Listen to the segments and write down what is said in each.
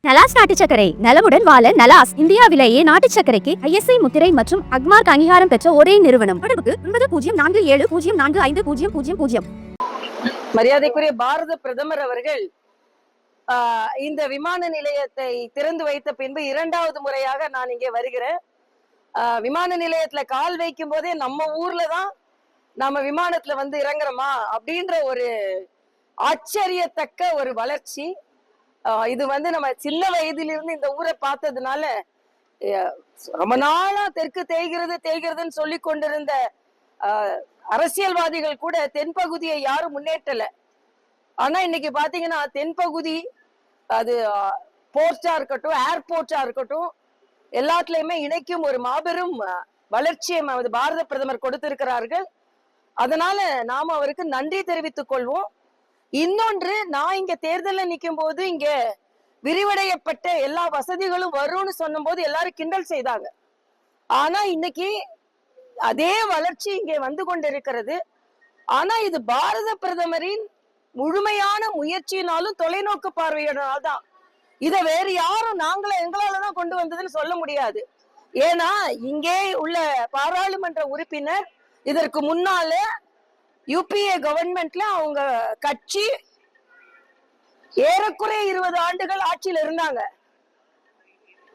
நலாஸ் நாட்டு சர்க்கரை நலமுடன் வாழ நலாஸ் இந்தியாவிலேயே நாட்டு சர்க்கரைக்கு ISI முத்திரை மற்றும் அக்மார்க் அங்கீகாரம் பெற்ற ஒரே நிறுவனம். தொடர்புக்கு 9047045000. மரியாதைக்குரிய பாரத பிரதமர் அவர்கள் இந்த விமான நிலையத்தை திறந்து வைத்த பின்பு இரண்டாவது முறையாக நான் இங்கே வருகிறேன். விமான நிலையத்துல கால் வைக்கும் போதே நம்ம ஊர்ல தான் நம்ம விமானத்துல வந்து இறங்குறோமா அப்படின்ற ஒரு ஆச்சரியத்தக்க ஒரு வளர்ச்சி. இது வந்து நம்ம சின்ன வயதிலிருந்து இந்த ஊரை பார்த்ததுனால ரொம்ப நாளா தெற்கு தேய்கிறதுன்னு சொல்லி கொண்டிருந்த அரசியல்வாதிகள் கூட தென்பகுதியை யாரும் முன்னேற்றல. ஆனா இன்னைக்கு பாத்தீங்கன்னா தென்பகுதி அது போர்ட்டா இருக்கட்டும், ஏர்போர்ட்டா இருக்கட்டும், எல்லாத்துலயுமே இணைக்கும் ஒரு மாபெரும் வளர்ச்சியை பாரத பிரதமர் கொடுத்திருக்கிறார்கள். அதனால நாம அவருக்கு நன்றி தெரிவித்துக் கொள்வோம். இன்னொன்று, நான் இங்க தேர்தலில் நிற்கும் போது இங்க விரிவடையப்பட்ட எல்லா வசதிகளும் வரும்னு சொன்னும் போது எல்லாரும் கிண்டல் செய்தாங்க. ஆனா இன்னைக்கு அதே வளர்ச்சி இங்கே வந்து கொண்டிருக்கிறது. ஆனா இது பாரத பிரதமரின் முழுமையான முயற்சியினாலும் தொலைநோக்கு பார்வையினால்தான். இதை வேறு யாரும் எங்களாலதான் கொண்டு வந்ததுன்னு சொல்ல முடியாது. ஏன்னா இங்கே உள்ள பாராளுமன்ற உறுப்பினர் இதற்கு முன்னால UPA கவர்மெண்ட்ல அவங்க கட்சி ஏறக்குறைய 20 ஆண்டுகள் ஆட்சியில் இருந்தாங்க.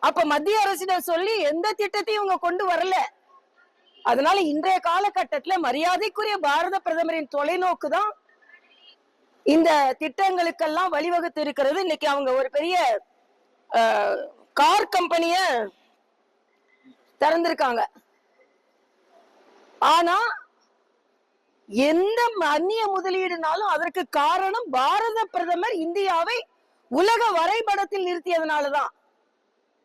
அப்ப மத்திய அரசிடம் சொல்லி எந்த திட்டத்தையும் இவங்க கொண்டு வரல. அதனால இன்றைய காலகட்டத்துல மரியாதைக்குரிய பாரத பிரதமரின் தொலைநோக்கு தான் இந்த திட்டங்களுக்கெல்லாம் வழிவகுத்து இருக்கிறது. இன்னைக்கு அவங்க ஒரு பெரிய கார் கம்பெனிய திறந்திருக்காங்க. ஆனா எந்த அந்நிய முதலீடுனாலும் அதற்கு காரணம் பாரத பிரதமர் இந்தியாவை உலக வரைபடத்தில் நிறுத்தியதுனாலதான்.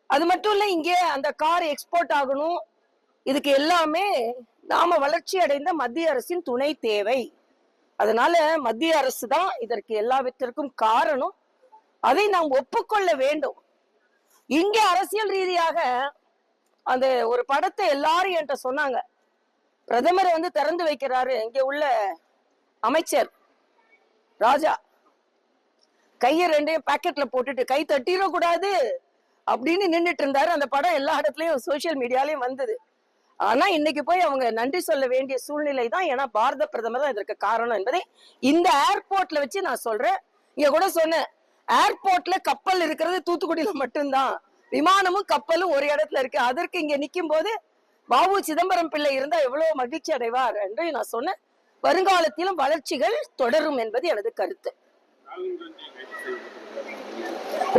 அது மட்டும் இல்ல, இங்கே அந்த கார் எக்ஸ்போர்ட் ஆகணும். இதுக்கு எல்லாமே நாம வளர்ச்சி அடைந்த மத்திய அரசின் துணை தேவை. அதனால மத்திய அரசு தான் இதற்கு எல்லாவற்றிற்கும் காரணம். அதை நாம் ஒப்புக்கொள்ள வேண்டும். இங்கே அரசியல் ரீதியாக அந்த ஒரு படத்தை எல்லாரும் என்கிட்ட சொன்னாங்க. பிரதமர் வந்து திறந்து வைக்கிறாரு, இங்க உள்ள அமைச்சர் ராஜா கைய ரெண்டையும் பாக்கெட்ல போட்டுட்டு கை தட்டிடக்கூடாது அப்படின்னு நின்றுட்டு இருந்தாரு. அந்த படம் எல்லா இடத்துலயும் சோசியல் மீடியாலயும் வந்தது. ஆனா இன்னைக்கு போய் அவங்க நன்றி சொல்ல வேண்டிய சூழ்நிலை தான். ஏன்னா பாரத பிரதமர் தான் இதற்கு காரணம் என்பதை இந்த ஏர்போர்ட்ல வச்சு நான் சொல்றேன். இங்க கூட சொன்னேன், ஏர்போர்ட்ல கப்பல் இருக்கிறது தூத்துக்குடியில மட்டும்தான், விமானமும் கப்பலும் ஒரு இடத்துல இருக்கு. அதற்கு இங்க நிக்கும் போது பாபு சிதம்பரம் பிள்ளை இருந்தா எவ்வளவு மகிழ்ச்சி அடைவார் என்று நான் சொன்னேன். வருங்காலத்திலும் வளர்ச்சிகள் தொடரும் என்பது எனது கருத்து.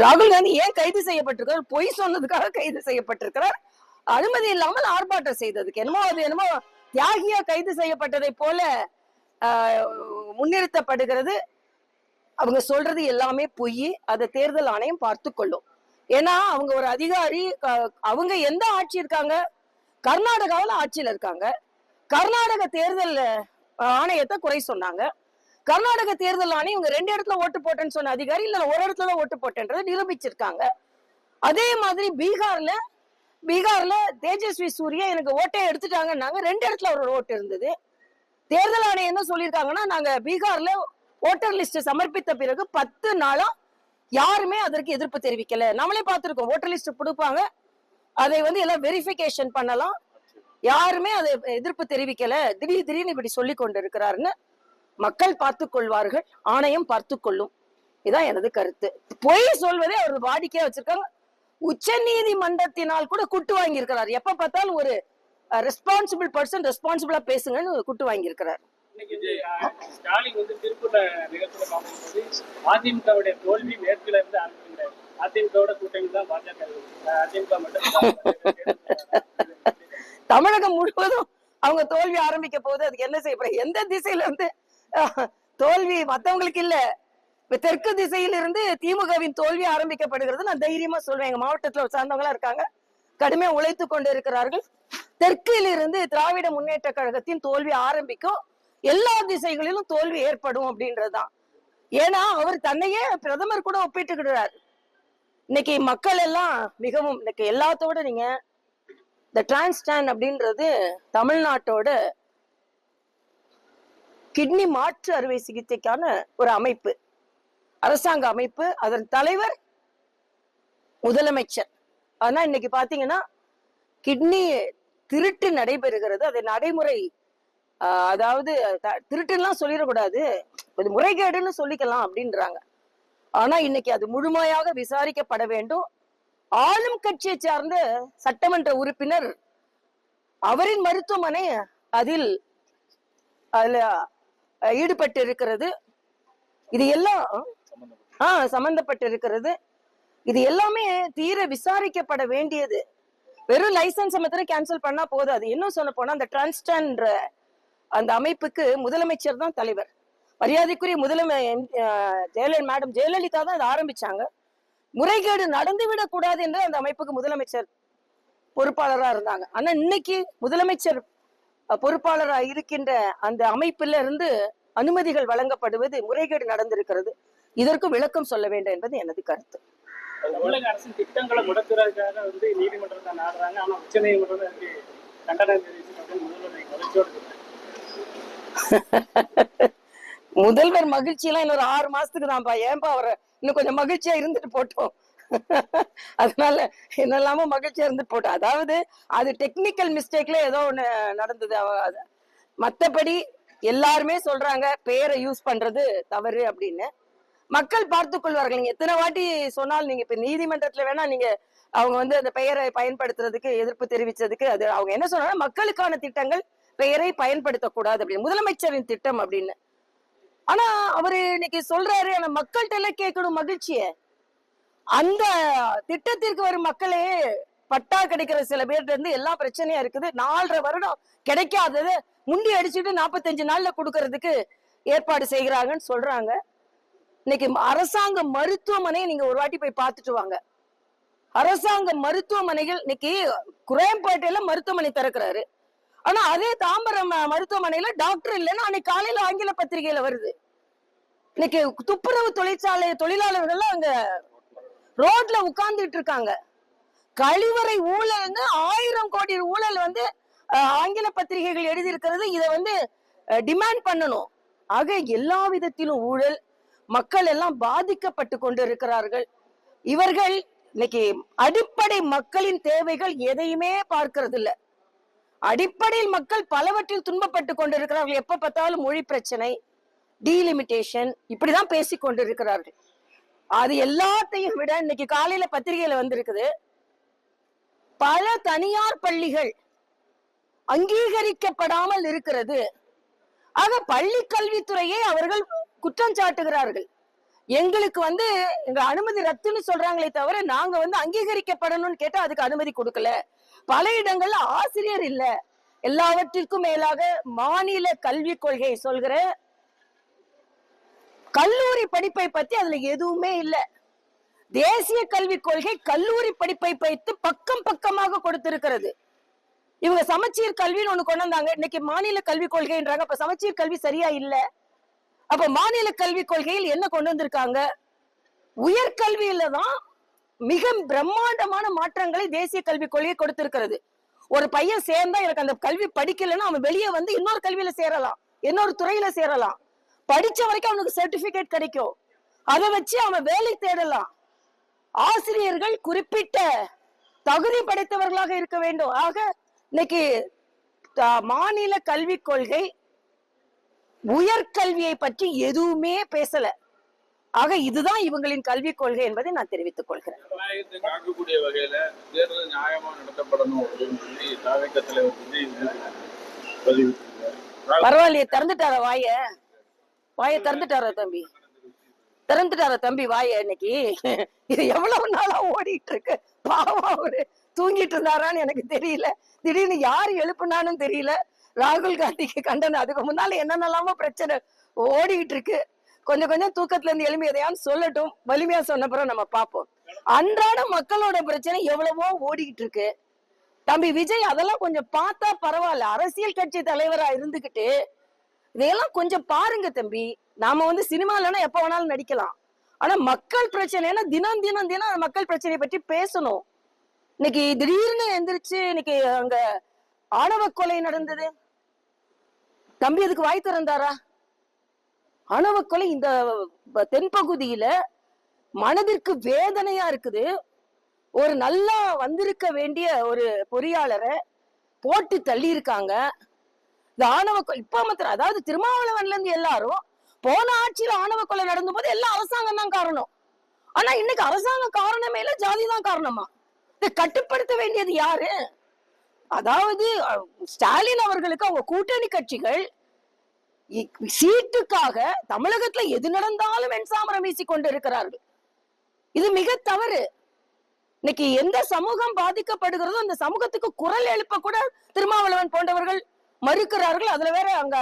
ராகுல் காந்தி ஏன் கைது செய்யப்பட்டிருக்கிறார்? பொய் சொன்னதுக்காக கைது செய்யப்பட்டிருக்கிறார். அனுமதி இல்லாமல் ஆர்ப்பாட்டம் செய்ததுக்கு என்னமோ தியாகியா கைது செய்யப்பட்டதை போல முன்னிறுத்தப்படுகிறது. அவங்க சொல்றது எல்லாமே பொய். அதை தேர்தல் ஆணையம் பார்த்து கொள்ளும். ஏன்னா அவங்க ஒரு அதிகாரி. அவங்க எந்த ஆட்சி இருக்காங்க? கர்நாடகாவில் ஆட்சியில் இருக்காங்க. கர்நாடக தேர்தல் ஆணையத்தை குறை சொன்னாங்க. கர்நாடக தேர்தல் ஆணையம் இவங்க 2 இடத்துல ஓட்டு போட்டேன்னு சொன்ன அதிகாரி இல்ல ஒரு இடத்துல ஓட்டு போட்டேன்றதை நிரூபிச்சிருக்காங்க. அதே மாதிரி பீகார்ல தேஜஸ்வி சூர்யா எனக்கு ஓட்டே எடுத்துட்டாங்கன்னாங்க. 2 இடத்துல ஒரு ஓட்டு இருந்தது. தேர்தல் ஆணையம் என்ன சொல்லியிருக்காங்கன்னா, நாங்க பீகார்ல ஓட்டர் லிஸ்ட் சமர்ப்பித்த பிறகு 10 நாளா யாருமே அதற்கு எதிர்ப்பு தெரிவிக்கல. நம்மளே பார்த்திருக்கோம், ஓட்டர் லிஸ்ட் கொடுப்பாங்க, அதை வந்து எல்லாம் வெரிஃபிகேஷன் பண்ணலாம், யாருமே அதை எதிர்ப்பு தெரிவிக்கல. திடீர்னு இப்படி சொல்லி கொண்டு இருக்கிறாருன்னு மக்கள் பார்த்து கொள்வார்கள், ஆணையம் பார்த்து கொள்ளும். இதான் எனது கருத்து. பொய் சொல்வதே அவர் வாடிக்கையா வச்சிருக்காங்க. உச்ச நீதிமன்றத்தினால் கூட குட்டு வாங்கி இருக்கிறார். எப்ப பார்த்தாலும் ஒரு ரெஸ்பான்சிபிள் பர்சன் ரெஸ்பான்சிபிளா பேசுங்கன்னு குட்டு வாங்கி இருக்கிறார். ஸ்டாலின் வந்து திருப்பூர்ல நிகழ்ச்சியில பார்க்கும்போது அதிமுகவுடைய தோல்வி மேற்குல இருந்து ஆரம்பிக்கிறார். அதிமுகவோட கூட்டணி தான் பாஜக. அதிமுக மட்டும் தமிழகம் முழுவதும் அவங்க தோல்வி ஆரம்பிக்க போகுது. அதுக்கு என்ன செய்யப்படுற? எந்த திசையில இருந்து தோல்வி மத்தவங்களுக்கு இல்ல, தெற்கு திசையில் இருந்து திமுகவின் தோல்வி ஆரம்பிக்கப்படுகிறது. நான் தைரியமா சொல்வேன். எங்க மாவட்டத்துல சார்ந்தவங்களா இருக்காங்க, கடுமையா உழைத்து கொண்டு இருக்கிறார்கள். தெற்கில் இருந்து திராவிட முன்னேற்ற கழகத்தின் தோல்வி ஆரம்பிக்கும். எல்லா திசைகளிலும் தோல்வி ஏற்படும் அப்படின்றதுதான். ஏன்னா அவர் தன்னையே பிரதமர் கூட ஒப்பிட்டுக்கிறார். இன்னைக்கு மக்கள் எல்லாம் மிகவும் இன்னைக்கு எல்லாத்தோட நீங்க இந்த டிரான்ஸ்டான் அப்படின்றது தமிழ்நாட்டோட கிட்னி மாற்று அறுவை சிகிச்சைக்கான ஒரு அமைப்பு, அரசாங்க அமைப்பு. அதன் தலைவர் முதலமைச்சர். ஆனா இன்னைக்கு பாத்தீங்கன்னா கிட்னி திருட்டு நடைபெறுகிறது. அது நடைமுறை அதாவது திருட்டுலாம் சொல்லிடக்கூடாது, இது முறைகேடுன்னு சொல்லிக்கலாம் அப்படின்றாங்க. ஆனா இன்னைக்கு அது முழுமையாக விசாரிக்கப்பட வேண்டும். ஆளும் கட்சியை சார்ந்த சட்டமன்ற உறுப்பினர் அவரின் மருத்துவமனை அதில் அதுல ஈடுபட்டு இருக்கிறது. இது எல்லாம் சம்பந்தப்பட்டு இருக்கிறது. இது எல்லாமே தீர விசாரிக்கப்பட வேண்டியது. வெறும் லைசன்ஸ் மாத்திரம் கேன்சல் பண்ணா போதாது. இன்னும் சொல்ல போனா அந்த டிரான்ஸ்டெண்டர் அந்த அமைப்புக்கு முதலமைச்சர் தான் தலைவர். மரியாதைக்குரிய மேடம் ஜெயலலிதா தான் அதை ஆரம்பிச்சாங்க. முறைகேடு நடந்துவிடக் கூடாது என்று அந்த அமைப்புக்கு முதலமைச்சர் பொறுப்பாளராக இருந்தாங்க. ஆனா இன்னைக்கு முதலமைச்சர் பொறுப்பாளராக இருக்கின்ற அந்த அமைப்புல இருந்து அனுமதிகள் வழங்கப்படுவது முறைகேடு நடந்திருக்கிறது. இதற்கு விளக்கம் சொல்ல வேண்டும் என்பது எனது கருத்து. தமிழக அரசின் திட்டங்களை முடக்குறதுக்காக நீதிமன்றத்தை நாடுறாங்க. ஆனா உச்ச நீதிமன்றம் கண்டனம் தெரிவிச்சு முதல்வர் மகிழ்ச்சி எல்லாம் இன்னொரு 6 மாசத்துக்கு தான்ப்பா. ஏன்பா அவரை இன்னும் கொஞ்சம் மகிழ்ச்சியா இருந்துட்டு போட்டோம். அதனால என்னெல்லாமோ மகிழ்ச்சியா இருந்துட்டு போட்டோம். அதாவது அது டெக்னிக்கல் மிஸ்டேக்ல ஏதோ ஒண்ணு நடந்தது. மத்தபடி எல்லாருமே சொல்றாங்க பேரை யூஸ் பண்றது தவறு அப்படின்னு. மக்கள் பார்த்துக் கொள்வார்கள். நீங்க எத்தனை வாட்டி சொன்னாலும், நீங்க இப்ப நீதிமன்றத்துல வேணா நீங்க அவங்க அந்த பெயரை பயன்படுத்துறதுக்கு எதிர்ப்பு தெரிவிச்சதுக்கு அது அவங்க என்ன சொன்னாங்க, மக்களுக்கான திட்டங்கள் பெயரை பயன்படுத்தக்கூடாது அப்படின்னு, முதலமைச்சரின் திட்டம் அப்படின்னு. ஆனா அவரு இன்னைக்கு சொல்றாரு, ஆனா மக்கள்கிட்ட எல்லாம் கேட்கணும் மகிழ்ச்சிய. அந்த திட்டத்திற்கு வரும் மக்களே பட்டா கிடைக்கிற சில பேர்ல இருந்து எல்லா பிரச்சனையா இருக்குது. 4.5 வருடம் கிடைக்காதது முண்டி அடிச்சுட்டு 45 நாள்ல கொடுக்கறதுக்கு ஏற்பாடு செய்கிறாங்கன்னு சொல்றாங்க. இன்னைக்கு அரசாங்க மருத்துவமனை நீங்க ஒரு வாட்டி போய் பார்த்துட்டு வாங்க. அரசாங்க மருத்துவமனைகள் இன்னைக்கு குரையம்பேட்டையில மருத்துவமனை திறக்கிறாரு. ஆனா அதே தாம்பரம் மருத்துவமனையில டாக்டர் இல்லைன்னா அன்னைக்கு காலையில ஆங்கில பத்திரிகையில வருது. இன்னைக்கு துப்புரவு தொழிலாளர்கள் அங்க ரோட்ல உட்கார்ந்துட்டு இருக்காங்க. கழிவறை ஊழல் 1000 கோடி ஊழல் ஆங்கில பத்திரிகைகள் எழுதி இருக்கிறது. இதை டிமாண்ட் பண்ணணும். ஆக எல்லா விதத்திலும் ஊழல், மக்கள் எல்லாம் பாதிக்கப்பட்டு கொண்டு இருக்கிறார்கள். இவர்கள் இன்னைக்கு அடிப்படை மக்களின் தேவைகள் எதையுமே பார்க்கிறது இல்ல. அடிப்படையில் மக்கள் பலவற்றில் துன்பப்பட்டு கொண்டு இருக்கிறார்கள். எப்ப பார்த்தாலும் மொழி பிரச்சனை, டீலிமிட்டேஷன், இப்படிதான் பேசிக் கொண்டு இருக்கிறார்கள். அது எல்லாத்தையும் விட இன்னைக்கு காலையில பத்திரிகையில வந்திருக்குது, பல தனியார் பள்ளிகள் அங்கீகரிக்கப்படாமல் இருக்கிறது. ஆக பள்ளி கல்வித்துறையை அவர்கள் குற்றம் சாட்டுகிறார்கள். எங்களுக்கு எங்க அனுமதி ரத்துன்னு சொல்றாங்களே தவிர நாங்க அங்கீகரிக்கப்படணும்னு கேட்டா அதுக்கு அனுமதி கொடுக்கல. பல இடங்கள்ல ஆசிரியர் இல்ல. எல்லாவற்றிற்கும் மேலாக மாநில கல்வி கொள்கை சொல்கிற கல்லூரி படிப்பை பத்தி அதுல எதுவுமே இல்ல. தேசிய கல்விக் கொள்கை கல்லூரி படிப்பை வைத்து பக்கம் பக்கமாக கொடுத்திருக்கிறது. இவங்க சமச்சீர் கல்வின்னு ஒண்ணு கொண்டு வந்தாங்க. இன்னைக்கு மாநில கல்விக் கொள்கைன்றாங்க. அப்ப சமச்சீர் கல்வி சரியா இல்ல. அப்ப மாநில கல்விக் கொள்கையில் என்ன கொண்டு வந்திருக்காங்க? உயர்கல்வியில தான் மிக பிரம்மாண்டமான மாற்றங்களை தேசிய கல்விக் கொள்கை கொடுத்திருக்கிறது. ஒரு பையன் சேர்ந்தா எனக்கு அந்த கல்வி படிக்கலன்னா அவன் வெளியே இன்னொரு கல்வியில சேரலாம், இன்னொரு துறையில சேரலாம். படிச்ச வரைக்கும் அவனுக்கு சர்டிபிகேட் கிடைக்கும். அதை வச்சு அவன் வேலை தேடலாம். ஆசிரியர்கள் குறிப்பிட்ட தகுதி படைத்தவர்களாக இருக்க வேண்டும். ஆக இன்னைக்கு மாநில கல்விக் கொள்கை உயர்கல்வியை பற்றி எதுவுமே பேசல. ஆக இதுதான் இவங்களின் கல்விக் கொள்கை என்பதை நான் தெரிவித்துக் கொள்கிறேன். வகையில தேர்தல் நியாயமா நடத்தப்படணும் அப்படின்னு சொல்லி தாவேக தலைவர் பரவாயில்லையே, திறந்துட்டார வாய திறந்துட்டாரா தம்பி? திறந்துட்டாரா தம்பி வாய? இன்னைக்கு இது எவ்வளவு நாளா ஓடிட்டு இருக்கு. பாவம் அவரு தூங்கிட்டு இருந்தாரான்னு எனக்கு தெரியல. திடீர்னு யாரு எழுப்புனான்னு தெரியல. ராகுல் காந்திக்கு கண்டனம். அதுக்கு முன்னால என்னென்னலாமோ பிரச்சனை ஓடிட்டு இருக்கு. கொஞ்சம் கொஞ்சம் தூக்கத்துல இருந்து எழுப்பி எதையான்னு சொல்லட்டும். வலிமையா சொன்னப்புறம் நம்ம பார்ப்போம். அன்றாட மக்களோட பிரச்சனை எவ்வளவோ ஓடிக்கிட்டு இருக்கு. தம்பி விஜய் அதெல்லாம் கொஞ்சம் பார்த்தா பரவாயில்ல. அரசியல் கட்சி தலைவரா இருந்துகிட்டு இதையெல்லாம் கொஞ்சம் பாருங்க தம்பி. நாம சினிமாலன்னா எப்ப வேணாலும் நடிக்கலாம். ஆனா மக்கள் பிரச்சனைனா தினம் தினம் தினம் மக்கள் பிரச்சனையை பற்றி பேசணும். இன்னைக்கு திடீர்னு எந்திரிச்சு இன்னைக்கு அங்க ஆணவ கொலை நடந்தது. தம்பி அதுக்கு வாய் திறந்தாரா? ஆணவ கொலை இந்த தென்பகுதியில மனதிற்கு வேதனையா இருக்குது. ஒரு நல்லா வந்திருக்க வேண்டிய ஒரு பொறியாளரை போட்டு தள்ளி இருக்காங்க. இந்த ஆணவ இப்ப மாத்திரம், அதாவது திருமாவளவன்ல இருந்து எல்லாரும் போன ஆட்சியில ஆணவ கொலை நடந்த போது எல்லாம் அரசாங்கம் தான் காரணம். ஆனா இன்னைக்கு அரசாங்கம் காரணமே இல்ல, ஜாதி தான் காரணமா? இதை கட்டுப்படுத்த வேண்டியது யாரு? அதாவது ஸ்டாலின் அவர்களுக்கு அவங்க கூட்டணி கட்சிகள் சீட்டுக்காக தமிழகத்துல எது நடந்தாலும் வெண்சாமரம் வீசி கொண்டு இருக்கிறார்கள். இது மிக தவறு. இன்னைக்கு எந்த சமூகம் பாதிக்கப்படுகிறதோ அந்த சமூகத்துக்கு குரல் எழுப்ப கூட திருமாவளவன் போன்றவர்கள் மறுக்கிறார்கள். அதுல வேற அங்க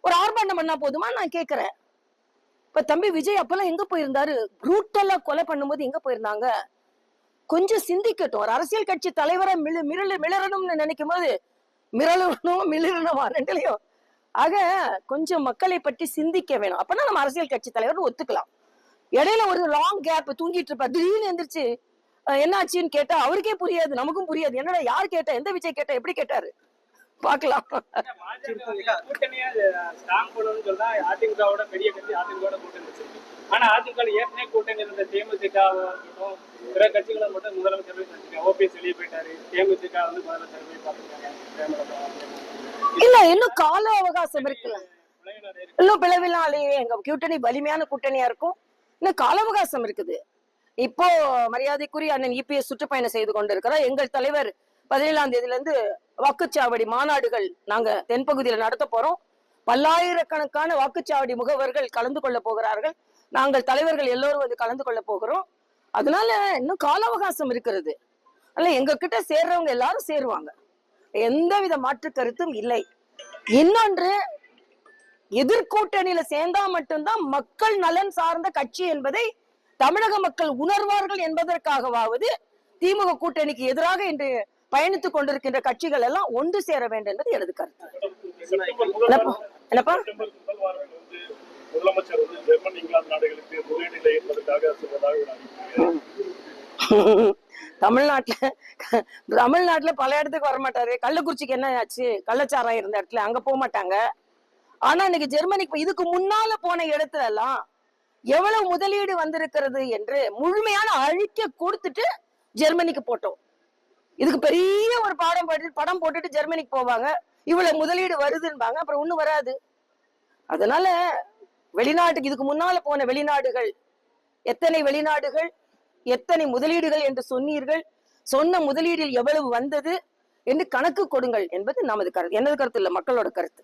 ஒரு ஆர்ப்பாட்டம் பண்ணா போதுமா நான் கேக்குறேன். இப்ப தம்பி விஜய் அப்பெல்லாம் எங்க போயிருந்தாரு? ரூட்டெல்லா கொலை பண்ணும்போது எங்க போயிருந்தாங்க? கொஞ்சம் சிந்திக்கட்டும். ஒரு அரசியல் கட்சி தலைவரை மிளறணும்னு நினைக்கும் போது மிரளணும் மிளறணுமா ரெண்டுலையும். ஆக கொஞ்சம் மக்களை பற்றி சிந்திக்க வேணும். அப்பதான் நம்ம அரசியல் கட்சி தலைவர் ஒத்துக்கலாம். இடையில ஒரு லாங் கேப் தூங்கிட்டு இருப்பா, திடீர்னு எந்திரிச்சு என்னாச்சுன்னு கேட்டா அவருக்கே புரியாது, நமக்கும் புரியாது. என்னடா யார் கேட்டா, எந்த விஜய் கேட்டா, எப்படி கேட்டாரு பாக்கலாம். கூட்டணியா ஸ்ட்ராங் பண்ணணும்னு சொன்னா அதிமுகவோட பெரிய கட்சி அதிமுக கூட்டணி வச்சிருக்கு. ஆனா அதிமுக ஏற்கனவே கூட்டணி இருந்த தேமுதிக பிற கட்சிகளை மட்டும் முதலமைச்சர் போய் ஓபிஎஸ் வெளியே போயிட்டாரு. தேமுதிக வந்து முதலமைச்சர் போய் பார்த்துருக்காங்க. இல்ல இன்னும் கால அவகாசம் இருக்குல்ல, இன்னும் பிளவினாலேயே எங்க கூட்டணி வலிமையான கூட்டணியா இருக்கும். இன்னும் கால அவகாசம் இருக்குது. இப்போ மரியாதைக்குரிய அண்ணன் இபிஎஸ் சுற்றுப்பயணம் செய்து கொண்டிருக்கிறார். எங்கள் தலைவர் 17ஆம் தேதியில இருந்து வாக்குச்சாவடி மாநாடுகள் நாங்க தென்பகுதியில நடத்த போறோம். பல்லாயிரக்கணக்கான வாக்குச்சாவடி முகவர்கள் கலந்து கொள்ள போகிறார்கள். நாங்கள் தலைவர்கள் எல்லோரும் வந்து கலந்து கொள்ள போகிறோம். அதனால இன்னும் கால அவகாசம் இருக்கிறது. அல்ல எங்க கிட்ட சேர்றவங்க எல்லாரும் சேருவாங்க, எந்தவித மாற்று கருத்தும் இல்லை. இன்னொன்று, எதிர்கூட்டணியில சேர்ந்தா மட்டும்தான் மக்கள் நலன் சார்ந்த கட்சி என்பதை தமிழக மக்கள் உணர்வார்கள் என்பதற்காகவாவது திமுக கூட்டணிக்கு எதிராக இன்று பயணித்துக் கொண்டிருக்கின்ற கட்சிகள் எல்லாம் ஒன்று சேர வேண்டும் என்பது எனது கருத்து. என்னப்பா முதலமைச்சர் வந்து ஜெர்மன் இங்கிலாந்து நாடுகளுக்கு முதலீடு என்பதற்காக தமிழ்நாட்டுல பல இடத்துக்கு வரமாட்டாரு. கள்ளக்குறிச்சிக்கு என்ன ஆச்சு? கள்ளச்சாரம் இருந்த இடத்துல அங்க போக மாட்டாங்க. ஆனா இன்னைக்கு ஜெர்மனிக்கு இதுக்கு முன்னால போன இடத்துல எல்லாம் எவ்வளவு முதலீடு வந்திருக்கிறது என்று முழுமையான அழிக்க கொடுத்துட்டு ஜெர்மனிக்கு போட்டோம். இதுக்கு பெரிய ஒரு படம் போட்டுட்டு ஜெர்மனிக்கு போவாங்க, இவ்வளவு முதலீடு வருதுன்பாங்க, அப்புறம் ஒண்ணும் வராது. அதனால வெளிநாட்டுக்கு இதுக்கு முன்னால போன வெளிநாடுகள் எத்தனை வெளிநாடுகள், எத்தனை முதலீடுகள் என்று சொன்னீர்கள், சொன்ன முதலீடில் எவ்வளவு வந்தது என்று கணக்கு கொடுங்கள் என்பது நமது கருத்து. எனது கருத்து இல்ல, மக்களோட கருத்து.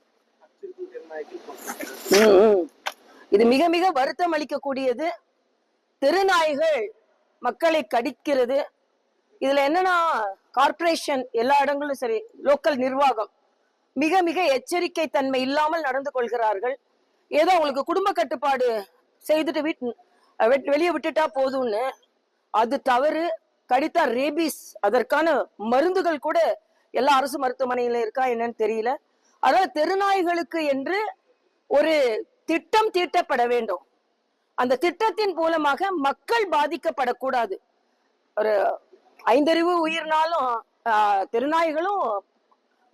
இது மிக மிக வருத்தம் அளிக்கக்கூடியது. தெருநாய்கள் மக்களை கடிக்கிறது. இதுல என்னன்னா, கார்ப்பரேஷன் எல்லா இடங்களும் சரி, லோக்கல் நிர்வாகம் மிக மிக எச்சரிக்கை தன்மை இல்லாமல் நடந்து கொள்கிறார்கள். ஏதோ உங்களுக்கு குடும்ப கட்டுப்பாடு செய்துட்டு வெளியே விட்டுட்டா போதும்னு, அது தவறு. கடித்தா ரேபிஸ், அதற்கான மருந்துகள் கூட எல்லா அரசு மருத்துவமனையில இருக்கா என்னன்னு தெரியல. அதனால தெருநாய்களுக்கு என்று ஒரு திட்டம் தீட்டப்பட வேண்டும். அந்த திட்டத்தின் மூலமாக மக்கள் பாதிக்கப்படக்கூடாது. ஒரு 5 அறிவு உயிர்னாலும் தெருநாய்களும்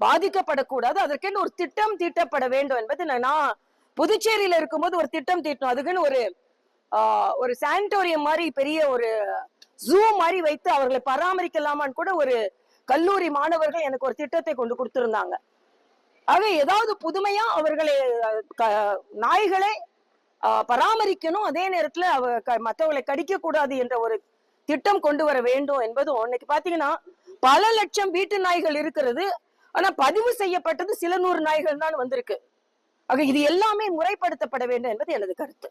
பாதிக்கப்படக்கூடாது. அதற்கென்று ஒரு திட்டம் தீட்டப்பட வேண்டும் என்பது நான் புதுச்சேரியில இருக்கும்போது ஒரு திட்டம் தீட்டணும். அதுக்குன்னு ஒரு சானிட்டோரியம் மாதிரி பெரிய ஒரு ஜூ மாதிரி வைத்து அவர்களை பராமரிக்கலாமான்னு கூட ஒரு கல்லூரி மாணவர்கள் எனக்கு ஒரு திட்டத்தை கொண்டு கொடுத்திருந்தாங்க. ஆக ஏதாவது புதுமையா அவர்களை நாய்களை பராமரிக்கணும், அதே நேரத்துல மற்றவர்களை கடிக்க கூடாது என்ற ஒரு திட்டம் கொண்டு வர வேண்டும் என்பதும். இன்னைக்கு பாத்தீங்கன்னா பல லட்சம் வீட்டு நாய்கள் இருக்கிறது, ஆனா பதிவு செய்யப்பட்டது சில 100 நாய்கள் தான் வந்திருக்கு. ஆக இது எல்லாமே முறைப்படுத்தப்பட வேண்டும் என்பது எனது கருத்து.